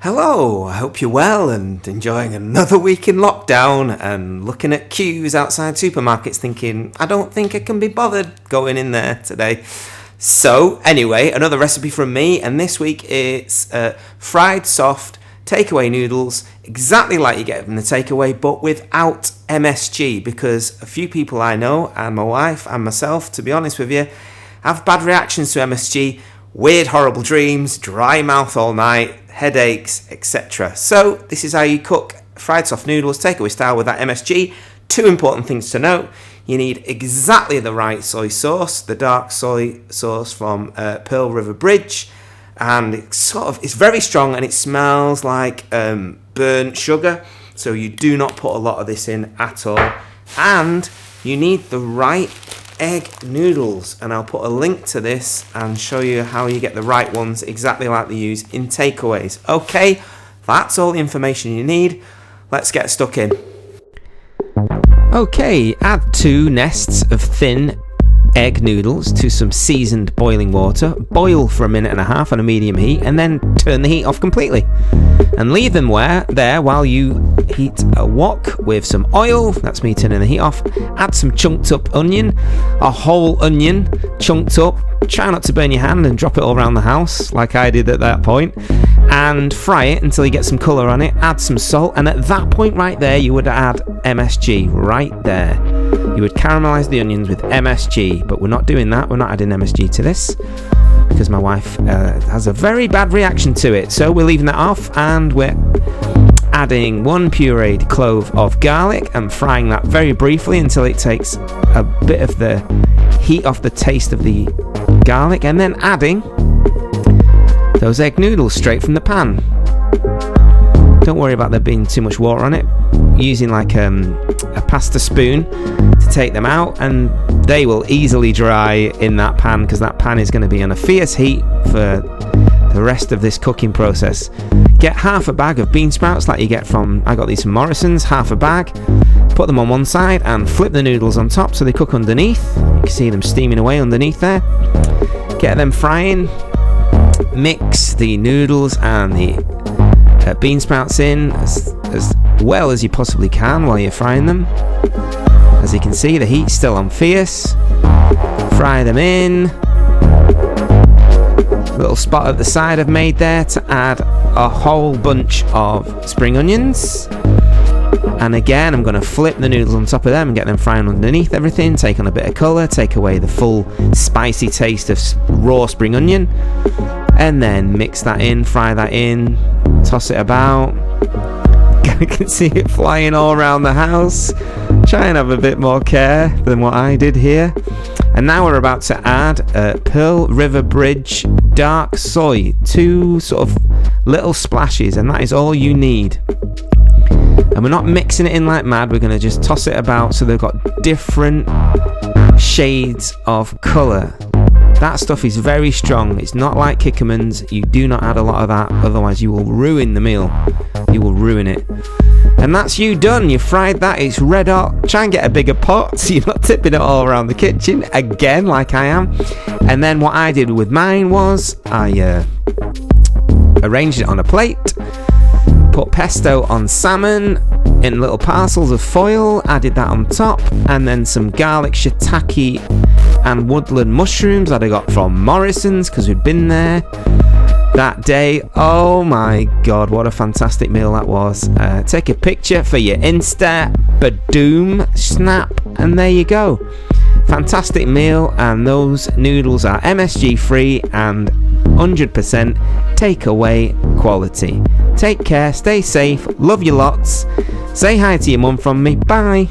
Hello, I hope you're well and enjoying another week in lockdown and looking at queues outside supermarkets thinking, I don't think I can be bothered going in there today. So, anyway, another recipe from me, and this week it's fried soft takeaway noodles, exactly like you get from the takeaway, but without MSG, because a few people I know, and my wife and myself, to be honest with you, have bad reactions to MSG, weird horrible dreams, dry mouth all night, headaches, etc. So this is how you cook fried soft noodles takeaway style with that MSG. Two important things to note: you need exactly the right soy sauce, the dark soy sauce from Pearl River Bridge, and it's very strong and it smells like burnt sugar, so you do not put a lot of this in at all. And you need the right egg noodles, and I'll put a link to this and show you how you get the right ones exactly like they use in takeaways. Okay, that's all the information you need. Let's get stuck in. Okay, add 2 nests of thin egg noodles to some seasoned boiling water. Boil for 1.5 minutes on a medium heat and then turn the heat off completely. And leave them there while you heat a wok with some oil. That's me turning the heat off. Add some chunked up onion, a whole onion chunked up. Try not to burn your hand and drop it all around the house like I did at that point. And fry it until you get some colour on it. Add some salt, and at that point right there you would add MSG right there. You would caramelise the onions with MSG, but we're not doing that. We're not adding MSG to this because my wife has a very bad reaction to it. So we're leaving that off, and we're adding 1 pureed clove of garlic and frying that very briefly until it takes a bit of the heat off the taste of the garlic, and then adding those egg noodles straight from the pan. Don't worry about there being too much water on it. Using like a pasta spoon to take them out, and they will easily dry in that pan because that pan is going to be on a fierce heat for the rest of this cooking process. Get half a bag of beansprouts like you get from, I got these from Morrison's, half a bag. Put them on one side and flip the noodles on top so they cook underneath. You can see them steaming away underneath there. Get them frying. Mix the noodles and the beansprouts in as well as you possibly can while you're frying them. As you can see, the heat's still on fierce. Fry them in. Little spot at the side I've made there to add a whole bunch of spring onions. And again, I'm going to flip the noodles on top of them and get them frying underneath everything. Take on a bit of colour, take away the full spicy taste of raw spring onion. And then mix that in, fry that in, toss it about. I can see it flying all around the house. Try and have a bit more care than what I did here. And now we're about to add Pearl River Bridge dark soy. 2 sort of little splashes, and that is all you need. And we're not mixing it in like mad. We're going to just toss it about so they've got different shades of colour. That stuff is very strong. It's not like Kikkoman's. You do not add a lot of that, otherwise you will ruin the meal. You will ruin it. And that's you done. You fried that. It's red hot. Try and get a bigger pot so you're not tipping it all around the kitchen again like I am. And then what I did with mine was I arranged it on a plate. Put pesto on salmon in little parcels of foil. Added that on top. And then some garlic, shiitake and woodland mushrooms that I got from Morrison's because we'd been there that day. Oh my god, what a fantastic meal that was. Take a picture for your Insta, badoom, snap, and there you go. Fantastic meal, and those noodles are MSG free and 100% takeaway quality. Take care, stay safe, love you lots. Say hi to your mum from me, bye.